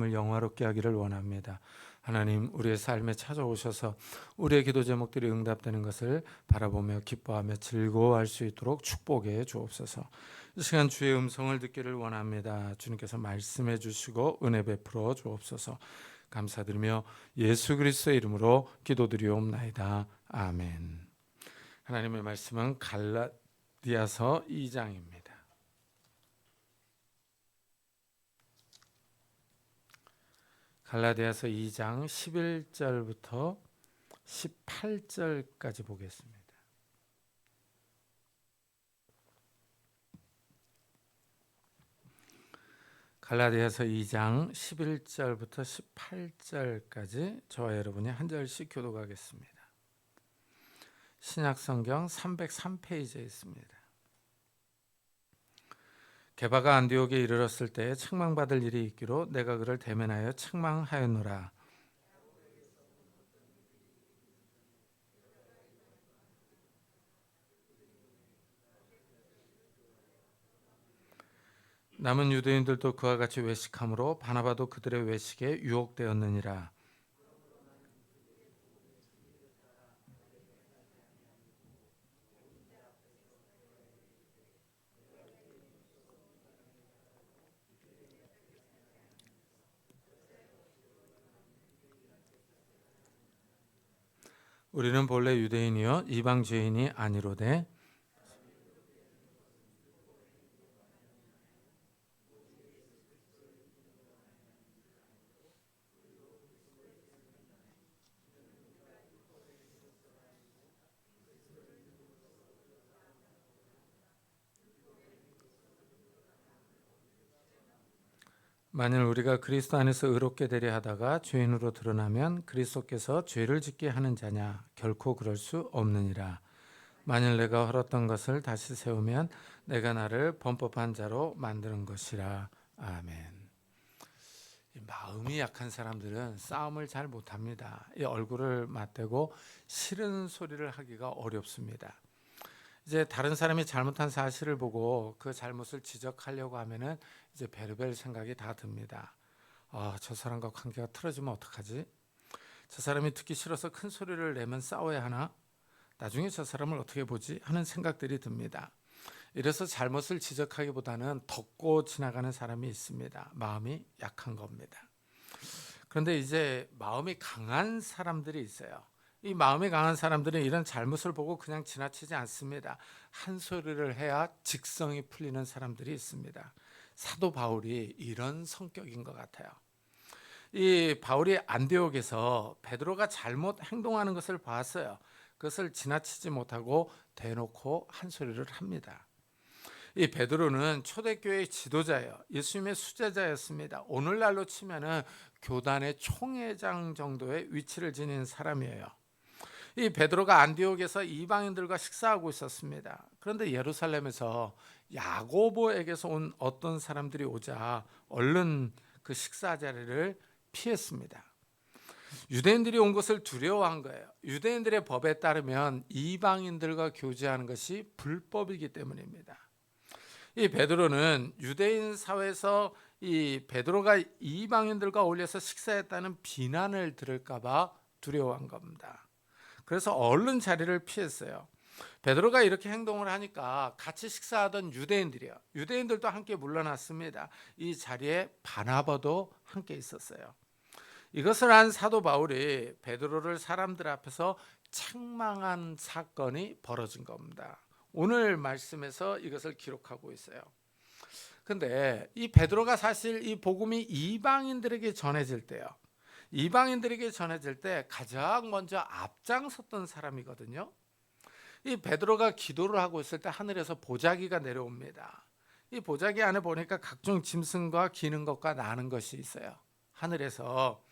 을 영화롭게 하기를 원합니다. 하나님, 우리의 삶에 찾아오셔서 우리의 기도 제목들이 응답되는 것을 바라보며 기뻐하며 즐거워할 수 있도록 축복해 주옵소서. 이 시간 주의 음성을 듣기를 원합니다. 주님께서 말씀해 주시고 은혜 베풀어 주옵소서. 감사드리며 예수 그리스도의 이름으로 기도드리옵나이다. 아멘. 하나님의 말씀은 갈라디아서 2장입니다. 갈라디아서 2장 11절부터 18절까지 보겠습니다. 갈라디아서 2장 11절부터 18절까지 저와 여러분이 한 절씩 교독하겠습니다. 신약성경 303페이지에 있습니다. 게바가 안디옥에 이르렀을 때 책망받을 일이 있기로 내가 그를 대면하여 책망하였노라. 남은 유대인들도 그와 같이 외식함으로 바나바도 그들의 외식에 유혹되었느니라. 우리는 본래 유대인이요 이방 죄인이 아니로되 만일 우리가 그리스도 안에서 의롭게 되려 하다가 죄인으로 드러나면 그리스도께서 죄를 짓게 하는 자냐? 결코 그럴 수 없느니라. 만일 내가 헐었던 것을 다시 세우면 내가 나를 범법한 자로 만드는 것이라. 아멘. 마음이 약한 사람들은 싸움을 잘 못합니다. 이 얼굴을 맞대고 싫은 소리를 하기가 어렵습니다. 이제 다른 사람이 잘못한 사실을 보고 그 잘못을 지적하려고 하면은 이제 베르벨 생각이 다 듭니다. 저 사람과 관계가 틀어지면 어떡하지? 저 사람이 듣기 싫어서 큰 소리를 내면 싸워야 하나? 나중에 저 사람을 어떻게 보지? 하는 생각들이 듭니다. 이래서 잘못을 지적하기보다는 덮고 지나가는 사람이 있습니다. 마음이 약한 겁니다. 그런데 이제 마음이 강한 사람들이 있어요. 이 마음이 강한 사람들은 이런 잘못을 보고 그냥 지나치지 않습니다. 한 소리를 해야 직성이 풀리는 사람들이 있습니다. 사도 바울이 이런 성격인 것 같아요. 이 바울이 안디옥에서 베드로가 잘못 행동하는 것을 봤어요. 그것을 지나치지 못하고 대놓고 한 소리를 합니다. 이 베드로는 초대교회의 지도자예요. 예수님의 수제자였습니다. 오늘날로 치면은 교단의 총회장 정도의 위치를 지닌 사람이에요. 이 베드로가 안디옥에서 이방인들과 식사하고 있었습니다. 그런데 예루살렘에서 야고보에게서 온 어떤 사람들이 오자 얼른 그 식사 자리를 피했습니다. 유대인들이 온 것을 두려워한 거예요. 유대인들의 법에 따르면 이방인들과 교제하는 것이 불법이기 때문입니다. 이 베드로는 유대인 사회에서 이 베드로가 이방인들과 어울려서 식사했다는 비난을 들을까 봐 두려워한 겁니다. 그래서 얼른 자리를 피했어요. 베드로가 이렇게 행동을 하니까 같이 식사하던 유대인들도 함께 물러났습니다. 이 자리에 바나바도 함께 있었어요. 이것을 안 사도 바울이 베드로를 사람들 앞에서 책망한 사건이 벌어진 겁니다. 오늘 말씀에서 이것을 기록하고 있어요. 근데 이 베드로가 사실 이 복음이 이방인들에게 전해질 때요. 이방인들에게 전해질 때 가장 먼저 앞장섰던 사람이거든요. 이 베드로가 기도를 하고 있을 때 하늘에서 보자기가 내려옵니다. 이 보자기 안에 보니까 각종 짐승과 기는 것과 나는 것이 있어요. 하늘에서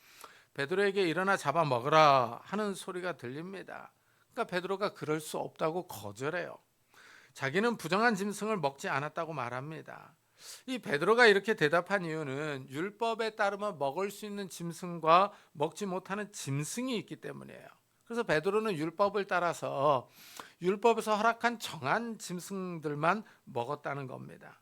베드로에게 일어나 잡아 먹으라 하는 소리가 들립니다. 그러니까 베드로가 그럴 수 없다고 거절해요. 자기는 부정한 짐승을 먹지 않았다고 말합니다. 이 베드로가 이렇게 대답한 이유는 율법에 따르면 먹을 수 있는 짐승과 먹지 못하는 짐승이 있기 때문이에요. 그래서 베드로는 율법을 따라서 율법에서 허락한 정한 짐승들만 먹었다는 겁니다.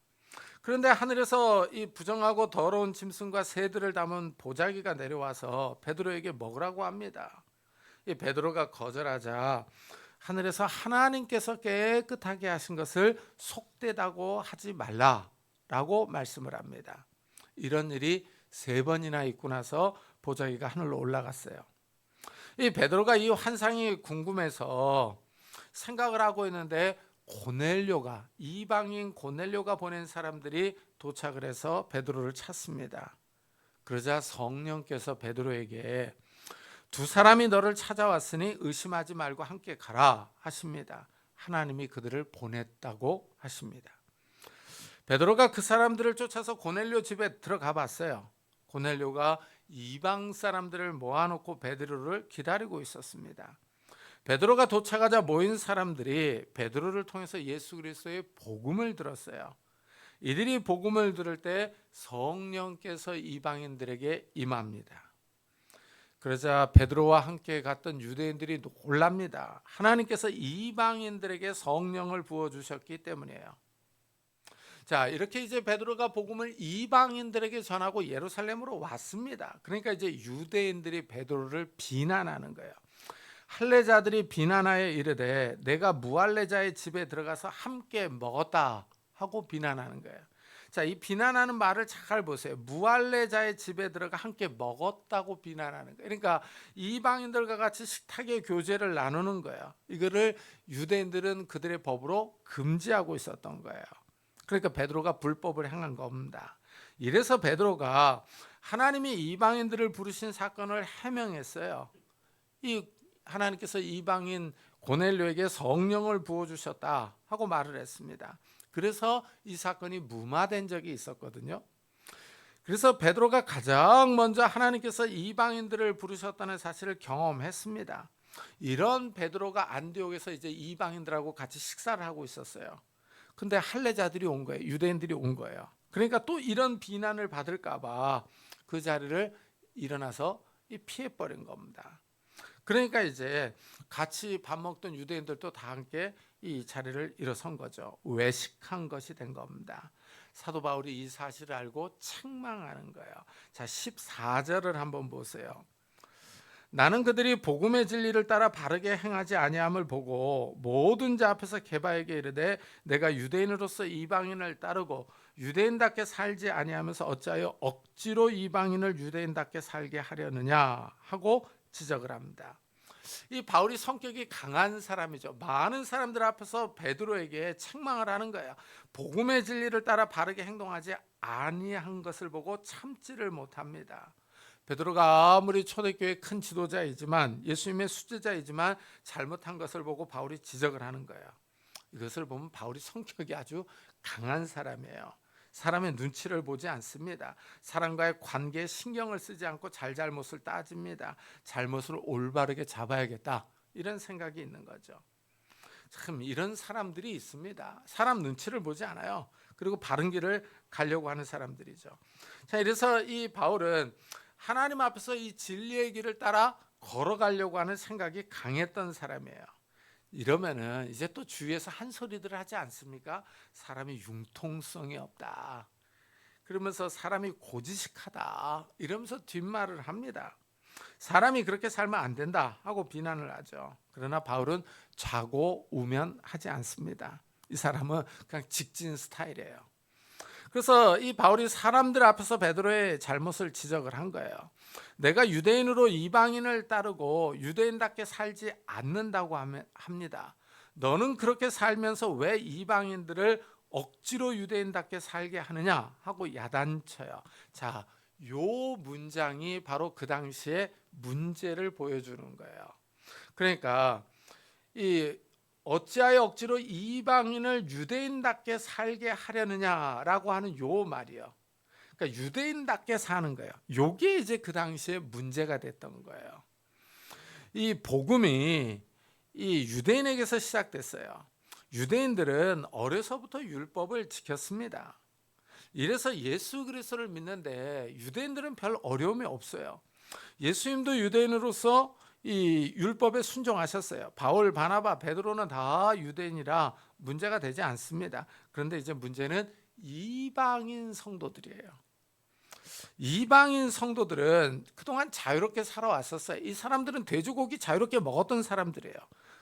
그런데 하늘에서 이 부정하고 더러운 짐승과 새들을 담은 보자기가 내려와서 베드로에게 먹으라고 합니다. 이 베드로가 거절하자 하늘에서 하나님께서 깨끗하게 하신 것을 속되다고 하지 말라라고 말씀을 합니다. 이런 일이 3번이나 있고 나서 보자기가 하늘로 올라갔어요. 이 베드로가 이 환상이 궁금해서 생각을 하고 있는데 고넬료가, 이방인 고넬료가 보낸 사람들이 도착을 해서 베드로를 찾습니다. 그러자 성령께서 베드로에게 2 사람이 너를 찾아왔으니 의심하지 말고 함께 가라 하십니다. 하나님이 그들을 보냈다고 하십니다. 베드로가 그 사람들을 쫓아서 고넬료 집에 들어가 봤어요. 고넬료가 이방 사람들을 모아놓고 베드로를 기다리고 있었습니다. 베드로가 도착하자 모인 사람들이 베드로를 통해서 예수 그리스도의 복음을 들었어요. 이들이 복음을 들을 때 성령께서 이방인들에게 임합니다. 그러자 베드로와 함께 갔던 유대인들이 놀랍니다. 하나님께서 이방인들에게 성령을 부어주셨기 때문이에요. 자, 이렇게 이제 베드로가 복음을 이방인들에게 전하고 예루살렘으로 왔습니다. 그러니까 이제 유대인들이 베드로를 비난하는 거예요. 할례자들이 비난하여 이르되 내가 무할례자의 집에 들어가서 함께 먹었다 하고 비난하는 거예요. 자, 이 비난하는 말을 잘 보세요. 무할례자의 집에 들어가 함께 먹었다고 비난하는 거예요. 그러니까 이방인들과 같이 식탁의 교제를 나누는 거예요. 이거를 유대인들은 그들의 법으로 금지하고 있었던 거예요. 그러니까 베드로가 불법을 행한 겁니다. 이래서 베드로가 하나님이 이방인들을 부르신 사건을 해명했어요. 이 하나님께서 이방인 고넬료에게 성령을 부어주셨다 하고 말을 했습니다. 그래서 이 사건이 무마된 적이 있었거든요. 그래서 베드로가 가장 먼저 하나님께서 이방인들을 부르셨다는 사실을 경험했습니다. 이런 베드로가 안디옥에서 이제 이방인들하고 같이 식사를 하고 있었어요. 근데 할례자들이 온 거예요. 유대인들이 온 거예요. 그러니까 또 이런 비난을 받을까 봐 그 자리를 일어나서 피해버린 겁니다. 그러니까 이제 같이 밥 먹던 유대인들도 다 함께 이 자리를 일어선 거죠. 외식한 것이 된 겁니다. 사도 바울이 이 사실을 알고 책망하는 거예요. 자, 14절을 한번 보세요. 나는 그들이 복음의 진리를 따라 바르게 행하지 아니함을 보고 모든 자 앞에서 게바에게 이르되 내가 유대인으로서 이방인을 따르고 유대인답게 살지 아니하면서 어찌하여 억지로 이방인을 유대인답게 살게 하려느냐 하고 지적을 합니다. 이 바울이 성격이 강한 사람이죠. 많은 사람들 앞에서 베드로에게 책망을 하는 거예요. 복음의 진리를 따라 바르게 행동하지 아니한 것을 보고 참지를 못합니다. 베드로가 아무리 초대교회 큰 지도자이지만 예수님의 수제자이지만 잘못한 것을 보고 바울이 지적을 하는 거예요. 이것을 보면 바울이 성격이 아주 강한 사람이에요. 사람의 눈치를 보지 않습니다. 사람과의 관계에 신경을 쓰지 않고 잘못을 따집니다. 잘못을 올바르게 잡아야겠다 이런 생각이 있는 거죠. 참 이런 사람들이 있습니다. 사람 눈치를 보지 않아요. 그리고 바른 길을 가려고 하는 사람들이죠. 자, 이래서 이 바울은 하나님 앞에서 이 진리의 길을 따라 걸어가려고 하는 생각이 강했던 사람이에요. 이러면은 이제 또 주위에서 한 소리들을 하지 않습니까? 사람이 융통성이 없다. 그러면서 사람이 고지식하다. 이러면서 뒷말을 합니다. 사람이 그렇게 살면 안 된다 하고 비난을 하죠. 그러나 바울은 좌고 우면하지 않습니다. 이 사람은 그냥 직진 스타일이에요. 그래서 이 바울이 사람들 앞에서 베드로의 잘못을 지적을 한 거예요. 내가 유대인으로 이방인을 따르고 유대인답게 살지 않는다고 합니다. 너는 그렇게 살면서 왜 이방인들을 억지로 유대인답게 살게 하느냐 하고 야단쳐요. 자, 요 문장이 바로 그 당시에 문제를 보여주는 거예요. 그러니까 이 어찌하여 억지로 이방인을 유대인답게 살게 하려느냐라고 하는 요 말이요. 그러니까 유대인답게 사는 거예요. 요게 이제 그 당시에 문제가 됐던 거예요. 이 복음이 이 유대인에게서 시작됐어요. 유대인들은 어려서부터 율법을 지켰습니다. 이래서 예수 그리스도를 믿는데 유대인들은 별 어려움이 없어요. 예수님도 유대인으로서 이 율법에 순종하셨어요. 바울, 바나바, 베드로는 다 유대인이라 문제가 되지 않습니다. 그런데 이제 문제는 이방인 성도들이에요. 이방인 성도들은 그동안 자유롭게 살아왔었어요. 이 사람들은 돼지고기 자유롭게 먹었던 사람들이에요.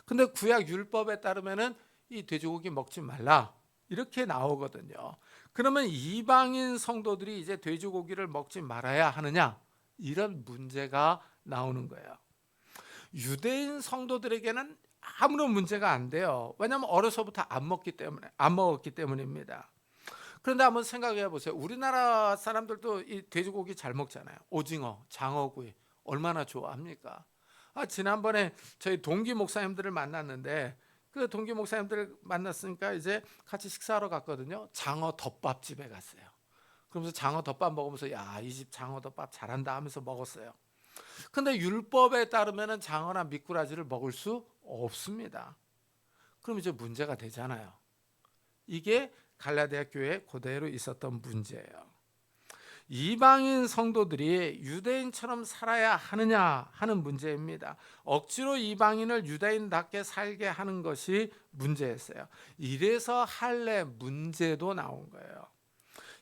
근데 구약 율법에 따르면은 이 돼지고기 먹지 말라 이렇게 나오거든요. 그러면 이방인 성도들이 이제 돼지고기를 먹지 말아야 하느냐, 이런 문제가 나오는 거예요. 유대인 성도들에게는 아무런 문제가 안 돼요. 왜냐하면 어려서부터 안 먹었기 때문입니다. 그런데 한번 생각해 보세요. 우리나라 사람들도 이 돼지고기 잘 먹잖아요. 오징어, 장어구이 얼마나 좋아합니까? 지난번에 저희 동기 목사님들을 만났는데, 그 동기 목사님들을 만났으니까 이제 같이 식사하러 갔거든요. 장어 덮밥집에 갔어요. 그러면서 장어 덮밥 먹으면서 야, 이 집 장어 덮밥 잘한다 하면서 먹었어요. 근데 율법에 따르면 장어나 미꾸라지를 먹을 수 없습니다. 그럼 이제 문제가 되잖아요. 이게 갈라디아 교회에 그대로 있었던 문제예요. 이방인 성도들이 유대인처럼 살아야 하느냐 하는 문제입니다. 억지로 이방인을 유대인답게 살게 하는 것이 문제였어요. 이래서 할례 문제도 나온 거예요.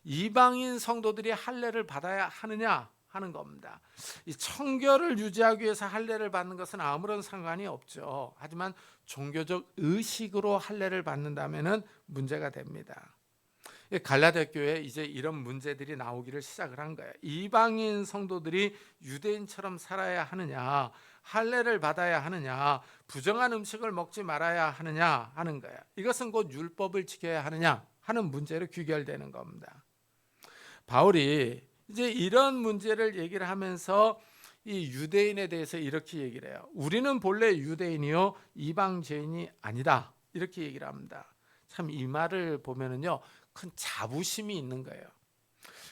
이방인 성도들이 할례를 받아야 하느냐 하는 겁니다. 이 청결을 유지하기 위해서 할례를 받는 것은 아무런 상관이 없죠. 하지만 종교적 의식으로 할례를 받는다면은 문제가 됩니다. 갈라디아 교회에 이제 이런 문제들이 나오기를 시작을 한 거예요. 이방인 성도들이 유대인처럼 살아야 하느냐, 할례를 받아야 하느냐, 부정한 음식을 먹지 말아야 하느냐 하는 거예요. 이것은 곧 율법을 지켜야 하느냐 하는 문제로 귀결되는 겁니다. 바울이 이제 이런 문제를 얘기를 하면서 이 유대인에 대해서 이렇게 얘기를 해요. 우리는 본래 유대인이요 이방 죄인이 아니다, 이렇게 얘기를 합니다. 참 이 말을 보면은요 큰 자부심이 있는 거예요.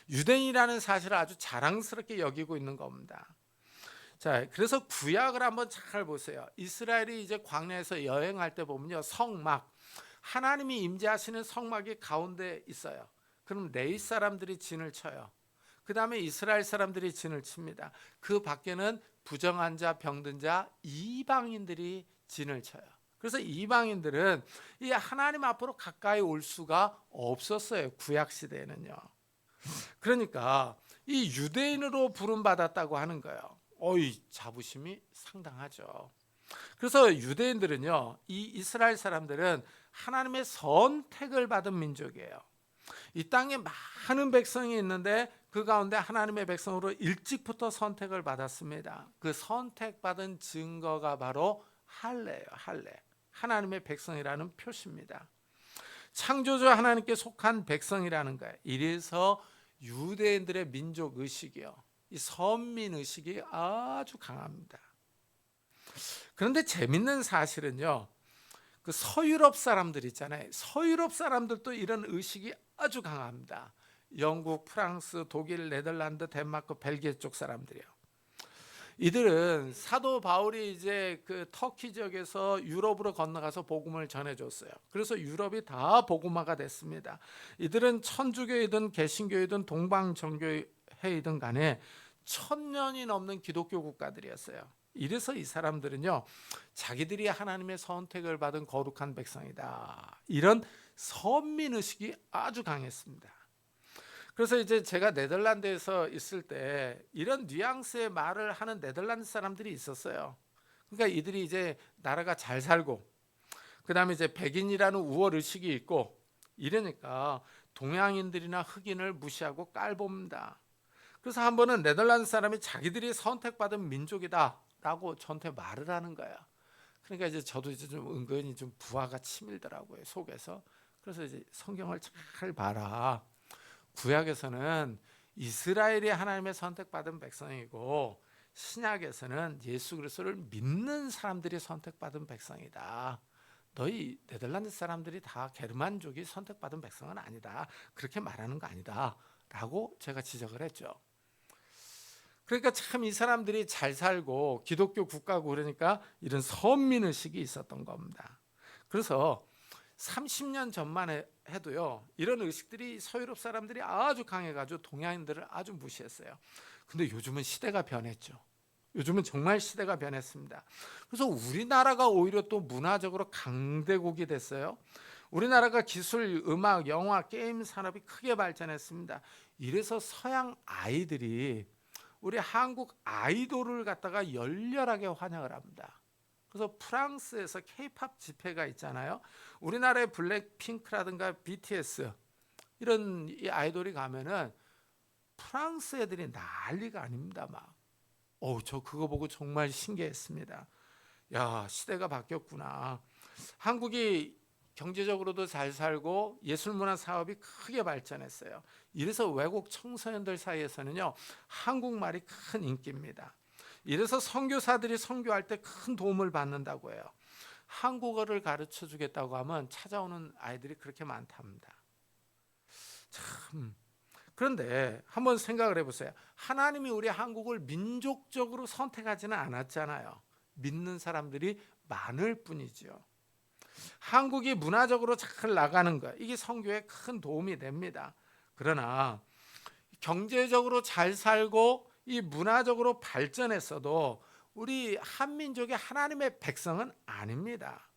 유대인이라는 사실을 아주 자랑스럽게 여기고 있는 겁니다. 자, 그래서 구약을 한번 잘 보세요. 이스라엘이 이제 광야에서 여행할 때 보면요, 성막, 하나님이 임재하시는 성막이 가운데 있어요. 그럼 레위 사람들이 진을 쳐요. 그 다음에 이스라엘 사람들이 진을 칩니다. 그 밖에는 부정한 자, 병든 자, 이방인들이 진을 쳐요. 그래서 이방인들은 이 하나님 앞으로 가까이 올 수가 없었어요. 구약 시대에는요. 그러니까 이 유대인으로 부름받았다고 하는 거예요. 어이, 자부심이 상당하죠. 그래서 유대인들은요, 이 이스라엘 사람들은 하나님의 선택을 받은 민족이에요. 이 땅에 많은 백성이 있는데 그 가운데 하나님의 백성으로 일찍부터 선택을 받았습니다. 그 선택받은 증거가 바로 할례예요. 할례. 하나님의 백성이라는 표시입니다. 창조주 하나님께 속한 백성이라는 거예요. 이래서 유대인들의 민족 의식이요, 이 선민 의식이 아주 강합니다. 그런데 재밌는 사실은요, 그 서유럽 사람들 있잖아요. 서유럽 사람들도 이런 의식이 아주 강합니다. 영국, 프랑스, 독일, 네덜란드, 덴마크, 벨기에 쪽 사람들이요. 이들은 사도 바울이 이제 그 터키 지역에서 유럽으로 건너가서 복음을 전해줬어요. 그래서 유럽이 다 복음화가 됐습니다. 이들은 천주교이든 개신교이든 동방정교회이든 간에 1000년이 넘는 기독교 국가들이었어요. 이래서 이 사람들은요, 자기들이 하나님의 선택을 받은 거룩한 백성이다, 이런 선민의식이 아주 강했습니다. 그래서 이제 제가 네덜란드에서 있을 때 이런 뉘앙스의 말을 하는 네덜란드 사람들이 있었어요. 그러니까 이들이 이제 나라가 잘 살고, 그 다음에 이제 백인이라는 우월 의식이 있고 이러니까 동양인들이나 흑인을 무시하고 깔봅니다. 그래서 한 번은 네덜란드 사람이 자기들이 선택받은 민족이다 라고 저한테 말을 하는 거야. 그러니까 이제 저도 이제 좀 은근히 좀 부하가 치밀더라고요, 속에서. 그래서 이제 성경을 잘 봐라. 구약에서는 이스라엘이 하나님의 선택받은 백성이고, 신약에서는 예수 그리스도를 믿는 사람들이 선택받은 백성이다. 너희 네덜란드 사람들이 다 게르만족이 선택받은 백성은 아니다, 그렇게 말하는 거 아니다 라고 제가 지적을 했죠. 그러니까 참 이 사람들이 잘 살고 기독교 국가고 그러니까 이런 선민의식이 있었던 겁니다. 그래서 30년 전만 해도요, 이런 의식들이 서유럽 사람들이 아주 강해가지고 동양인들을 아주 무시했어요. 근데 요즘은 시대가 변했죠. 요즘은 정말 시대가 변했습니다. 그래서 우리나라가 오히려 또 문화적으로 강대국이 됐어요. 우리나라가 기술, 음악, 영화, 게임 산업이 크게 발전했습니다. 이래서 서양 아이들이 우리 한국 아이돌을 갖다가 열렬하게 환영을 합니다. 그래서 프랑스에서 K-팝 집회가 있잖아요. 우리나라의 블랙핑크라든가 BTS 이런 이 아이돌이 가면은 프랑스 애들이 난리가 아닙니다. 막. 저 그거 보고 정말 신기했습니다. 야, 시대가 바뀌었구나. 한국이 경제적으로도 잘 살고 예술문화 사업이 크게 발전했어요. 이래서 외국 청소년들 사이에서는요, 한국말이 큰 인기입니다. 이래서 선교사들이 선교할 때 큰 도움을 받는다고 해요. 한국어를 가르쳐 주겠다고 하면 찾아오는 아이들이 그렇게 많답니다. 참. 그런데 한번 생각을 해보세요. 하나님이 우리 한국을 민족적으로 선택하지는 않았잖아요. 믿는 사람들이 많을 뿐이죠. 한국이 문화적으로 잘 나가는 것, 이게 선교에 큰 도움이 됩니다. 그러나 경제적으로 잘 살고 이 문화적으로 발전했어도 우리 한민족이 하나님의 백성은 아닙니다.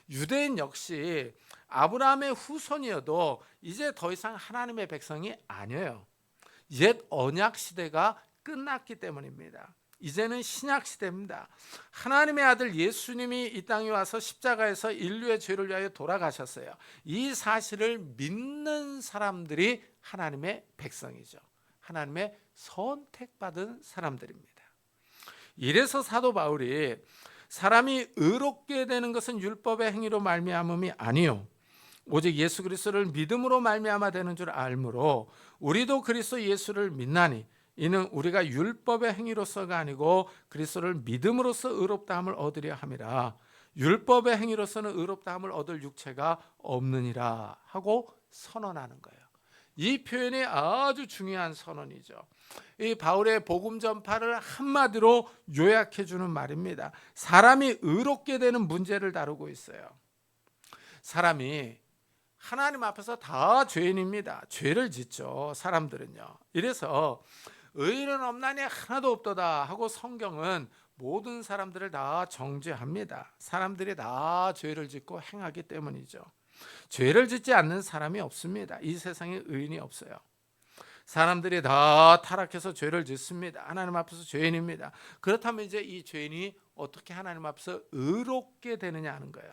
유대인 역시 아브라함의 후손이어도 이제 더 이상 하나님의 백성이 아니에요. 옛 언약 시대가 끝났기 때문입니다. 이제는 신약 시대입니다. 하나님의 아들 예수님이 이 땅에 와서 십자가에서 인류의 죄를 위하여 돌아가셨어요. 이 사실을 믿는 사람들이 하나님의 백성이죠. 하나님의 선택받은 사람들입니다. 이래서 사도 바울이 사람이 의롭게 되는 것은 율법의 행위로 말미암음이 아니요 오직 예수 그리스도를 믿음으로 말미암아 되는 줄 알므로 우리도 그리스도 예수를 믿나니 이는 우리가 율법의 행위로서가 아니고 그리스도를 믿음으로써 의롭다함을 얻으려 함이라. 율법의 행위로서는 의롭다함을 얻을 육체가 없느니라 하고 선언하는 거예요. 이 표현이 아주 중요한 선언이죠. 이 바울의 복음 전파를 한마디로 요약해 주는 말입니다. 사람이 의롭게 되는 문제를 다루고 있어요. 사람이 하나님 앞에서 다 죄인입니다. 죄를 짓죠, 사람들은요. 이래서 의인은 없나니 하나도 없도다 하고 성경은 모든 사람들을 다 정죄합니다. 사람들이 다 죄를 짓고 행하기 때문이죠. 죄를 짓지 않는 사람이 없습니다. 이 세상에 의인이 없어요. 사람들이 다 타락해서 죄를 짓습니다. 하나님 앞에서 죄인입니다. 그렇다면 이제 이 죄인이 어떻게 하나님 앞에서 의롭게 되느냐 하는 거예요.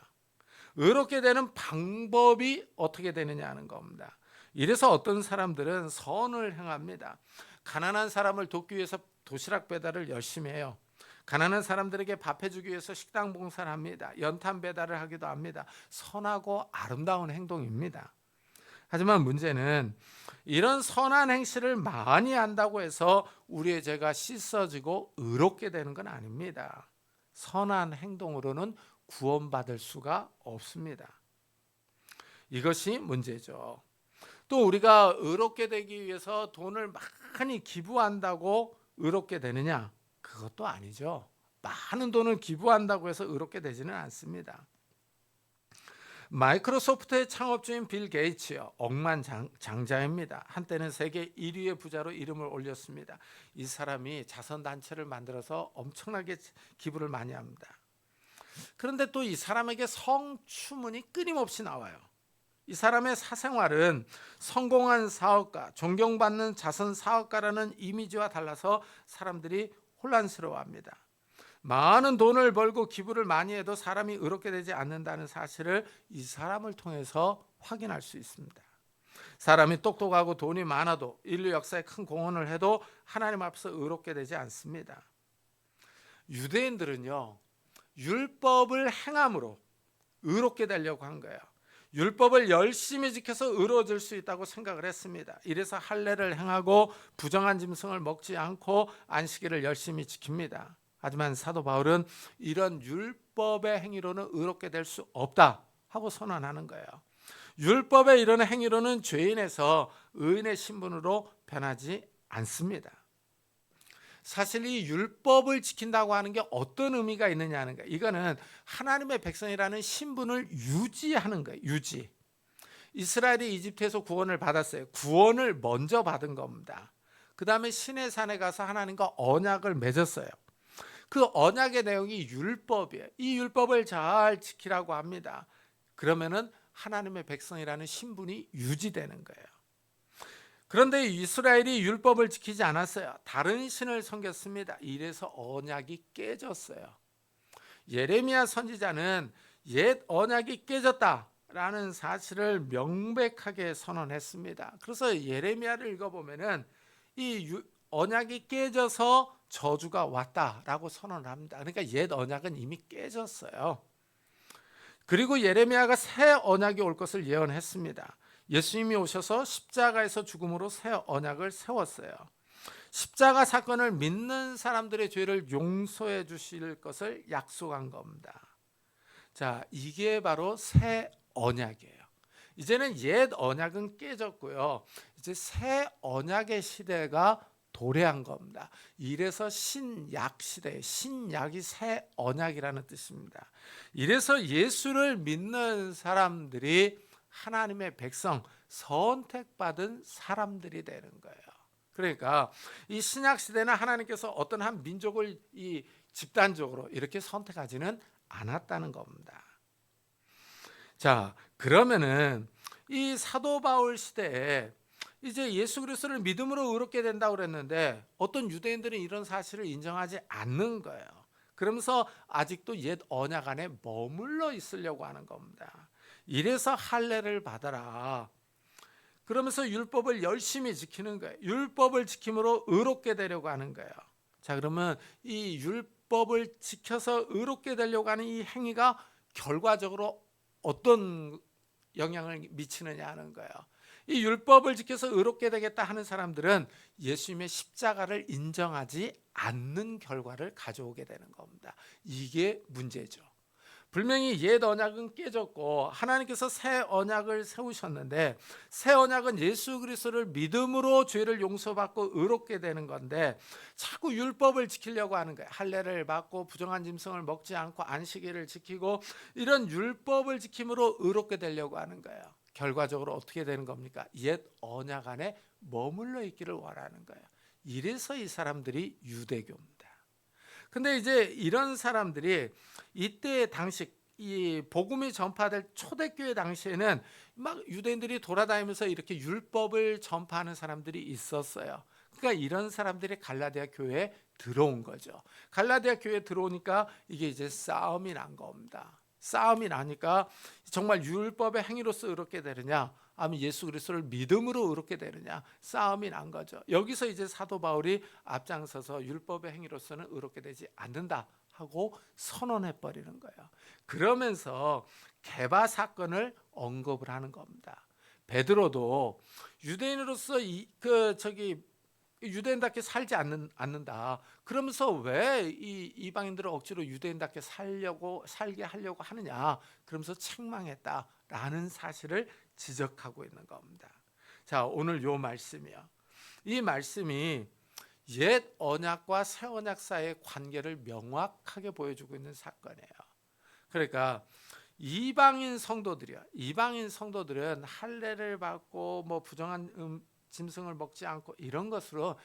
의롭게 되는 방법이 어떻게 되느냐 하는 겁니다. 이래서 어떤 사람들은 선을 행합니다. 가난한 사람을 돕기 위해서 도시락 배달을 열심히 해요. 가난한 사람들에게 밥 해주기 위해서 식당 봉사를 합니다. 연탄 배달을 하기도 합니다. 선하고 아름다운 행동입니다. 하지만 문제는 이런 선한 행실을 많이 한다고 해서 우리의 죄가 씻어지고 의롭게 되는 건 아닙니다. 선한 행동으로는 구원받을 수가 없습니다. 이것이 문제죠. 또 우리가 의롭게 되기 위해서 돈을 많이 기부한다고 의롭게 되느냐? 그것도 아니죠. 많은 돈을 기부한다고 해서 의롭게 되지는 않습니다. 마이크로소프트의 창업주인 빌 게이츠요, 억만장자입니다. 한때는 세계 1위의 부자로 이름을 올렸습니다. 이 사람이 자선단체를 만들어서 엄청나게 기부를 많이 합니다. 그런데 또 이 사람에게 성추문이 끊임없이 나와요. 이 사람의 사생활은 성공한 사업가, 존경받는 자선 사업가라는 이미지와 달라서 사람들이 혼란스러워합니다. 많은 돈을 벌고 기부를 많이 해도 사람이 의롭게 되지 않는다는 사실을 이 사람을 통해서 확인할 수 있습니다. 사람이 똑똑하고 돈이 많아도 인류 역사에 큰 공헌을 해도 하나님 앞에서 의롭게 되지 않습니다. 유대인들은요, 율법을 행함으로 의롭게 되려고 한 거예요. 율법을 열심히 지켜서 의로워질 수 있다고 생각을 했습니다. 이래서 할례를 행하고 부정한 짐승을 먹지 않고 안식일을 열심히 지킵니다. 하지만 사도 바울은 이런 율법의 행위로는 의롭게 될 수 없다 하고 선언하는 거예요. 율법의 이런 행위로는 죄인에서 의인의 신분으로 변하지 않습니다. 사실 이 율법을 지킨다고 하는 게 어떤 의미가 있느냐 하는 거예요. 이거는 하나님의 백성이라는 신분을 유지하는 거예요. 유지. 이스라엘이 이집트에서 구원을 받았어요. 구원을 먼저 받은 겁니다. 그 다음에 시내산에 가서 하나님과 언약을 맺었어요. 그 언약의 내용이 율법이에요. 이 율법을 잘 지키라고 합니다. 그러면은 하나님의 백성이라는 신분이 유지되는 거예요. 그런데 이스라엘이 율법을 지키지 않았어요. 다른 신을 섬겼습니다. 이래서 언약이 깨졌어요. 예레미야 선지자는 옛 언약이 깨졌다라는 사실을 명백하게 선언했습니다. 그래서 예레미야를 읽어보면은 이 언약이 깨져서 저주가 왔다라고 선언을 합니다. 그러니까 옛 언약은 이미 깨졌어요. 그리고 예레미야가 새 언약이 올 것을 예언했습니다. 예수님이 오셔서 십자가에서 죽음으로 새 언약을 세웠어요. 십자가 사건을 믿는 사람들의 죄를 용서해 주실 것을 약속한 겁니다. 자, 이게 바로 새 언약이에요. 이제는 옛 언약은 깨졌고요. 이제 새 언약의 시대가 도래한 겁니다. 이래서 신약 시대, 신약이 새 언약이라는 뜻입니다. 이래서 예수를 믿는 사람들이 하나님의 백성, 선택받은 사람들이 되는 거예요. 그러니까 이 신약 시대는 하나님께서 어떤 한 민족을 이 집단적으로 이렇게 선택하지는 않았다는 겁니다. 자, 그러면은 이 사도 바울 시대에 이제 예수 그리스도를 믿음으로 의롭게 된다고 그랬는데 어떤 유대인들은 이런 사실을 인정하지 않는 거예요. 그러면서 아직도 옛 언약 안에 머물러 있으려고 하는 겁니다. 이래서 할례를 받아라. 그러면서 율법을 열심히 지키는 거예요. 율법을 지킴으로 의롭게 되려고 하는 거예요. 자, 그러면 이 율법을 지켜서 의롭게 되려고 하는 이 행위가 결과적으로 어떤 영향을 미치느냐 하는 거예요. 이 율법을 지켜서 의롭게 되겠다 하는 사람들은 예수님의 십자가를 인정하지 않는 결과를 가져오게 되는 겁니다. 이게 문제죠. 분명히 옛 언약은 깨졌고 하나님께서 새 언약을 세우셨는데 새 언약은 예수 그리스도를 믿음으로 죄를 용서받고 의롭게 되는 건데 자꾸 율법을 지키려고 하는 거예요. 할례를 받고 부정한 짐승을 먹지 않고 안식일을 지키고 이런 율법을 지킴으로 의롭게 되려고 하는 거예요. 결과적으로 어떻게 되는 겁니까? 옛 언약 안에 머물러 있기를 원하는 거예요. 이래서 이 사람들이 유대교입니다. 근데 이제 이런 사람들이 이때 당시 이 복음이 전파될 초대교회 당시에는 막 유대인들이 돌아다니면서 이렇게 율법을 전파하는 사람들이 있었어요. 그러니까 이런 사람들이 갈라디아 교회에 들어온 거죠. 갈라디아 교회에 들어오니까 이게 이제 싸움이 난 겁니다. 싸움이 나니까 정말 율법의 행위로서 의롭게 되느냐 아니면 예수 그리스도를 믿음으로 의롭게 되느냐 싸움이 난 거죠. 여기서 이제 사도 바울이 앞장서서 율법의 행위로서는 의롭게 되지 않는다 하고 선언해 버리는 거예요. 그러면서 게바 사건을 언급을 하는 겁니다. 베드로도 유대인으로서 유대인답게 살지 않는다. 그러면서 왜 이 이방인들을 억지로 유대인답게 살게 하려고 하느냐. 그러면서 책망했다라는 사실을 지적하고 있는 겁니다. 자, 오늘 요 말씀이요. 이 말씀이 옛 언약과 새 언약 사이의 관계를 명확하게 보여주고 있는 사건이에요. 그러니까 이방인 성도들은 할례를 받고 뭐 부정한 짐승을 먹지 않고 이런 것으로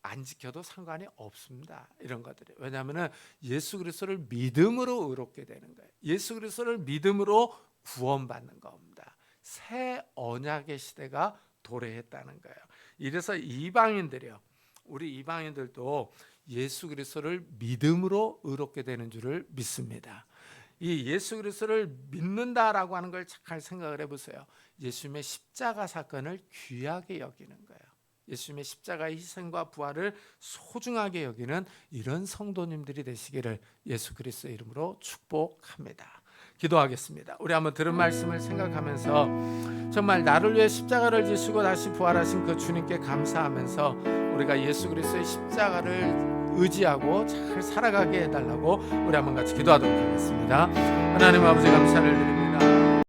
안 지켜도 상관이 없습니다. 이런 것들이. 왜냐하면 예수 그리스도를 믿음으로 의롭게 되는 거예요. 예수 그리스도를 믿음으로 구원받는 겁니다. 새 언약의 시대가 도래했다는 거예요. 이래서 우리 이방인들도 예수 그리스도를 믿음으로 의롭게 되는 줄을 믿습니다. 이 예수 그리스도를 믿는다라고 하는 걸 잘 생각을 해보세요. 예수님의 십자가 사건을 귀하게 여기는 거예요. 예수님의 십자가의 희생과 부활을 소중하게 여기는 이런 성도님들이 되시기를 예수 그리스도의 이름으로 축복합니다. 기도하겠습니다. 우리 한번 들은 말씀을 생각하면서 정말 나를 위해 십자가를 지시고 다시 부활하신 그 주님께 감사하면서 우리가 예수 그리스도의 십자가를 의지하고 잘 살아가게 해달라고 우리 한번 같이 기도하도록 하겠습니다. 하나님 아버지 감사를 드립니다.